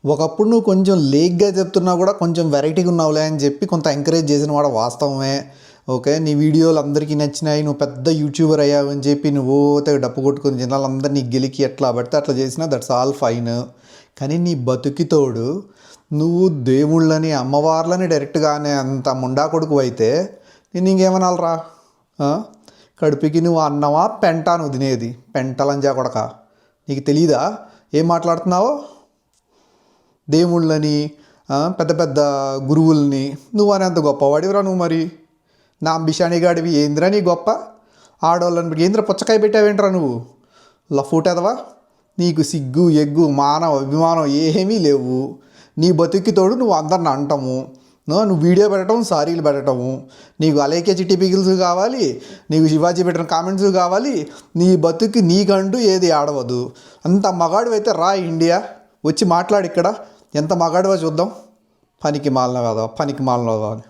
ఒకప్పుడు నువ్వు కొంచెం లేగ్గా చెప్తున్నా కూడా కొంచెం వెరైటీగా ఉన్నావులే అని చెప్పి కొంత ఎంకరేజ్ చేసిన వాడు వాస్తవమే. ఓకే, నీ వీడియోలు అందరికీ నచ్చినాయి, నువ్వు పెద్ద యూట్యూబర్ అయ్యావు అని చెప్పి నువ్వు డప్పు కొట్టుకుని జనాలందరినీ గెలికి ఎట్లా పడితే అట్లా చేసినా దట్స్ ఆల్ ఫైన్. కానీ నీ బతుకి తోడు నువ్వు దేవుళ్ళని అమ్మవార్లని డైరెక్ట్గానే అంత ముండా కొడుకు అయితే నేను ఇంకేమనాలరా? కడుపుకి నువ్వు అన్నమా పెంట నువ్వు తినేది? పెంటలంజా కొడక, నీకు తెలీదా ఏం మాట్లాడుతున్నావో? దేవుళ్ళని పెద్ద పెద్ద గురువుల్ని నువ్వు అనేంత గొప్పవాడివిరా నువ్వు. మరి నా అంబిషానిగాడివి ఏంద్రా నీ గొప్ప? ఆడవాళ్ళని ఏంద్ర పుచ్చకాయ పెట్టావేంట్రా నువ్వు? లఫూటెదవా, నీకు సిగ్గు ఎగ్గు మానవ అభిమానం ఏమీ లేవు. నీ బతుక్కి తోడు నువ్వు అందరిని అంటాము, నువ్వు వీడియో పెట్టడం, సారీలు పెట్టడము, నీకు అలేకే చిట్టి పిగిల్స్ కావాలి, నీకు శివాజీ పెట్టిన కామెంట్స్ కావాలి. నీ బతుక్కి నీకంటూ ఏది ఆడవదు. అంత మగాడు అయితే రా ఇండియా వచ్చి మాట్లాడు. ఇక్కడ ఎంత మగాడువో చూద్దాం. పనికి మాలిన కదా, పనికి మాలిన అని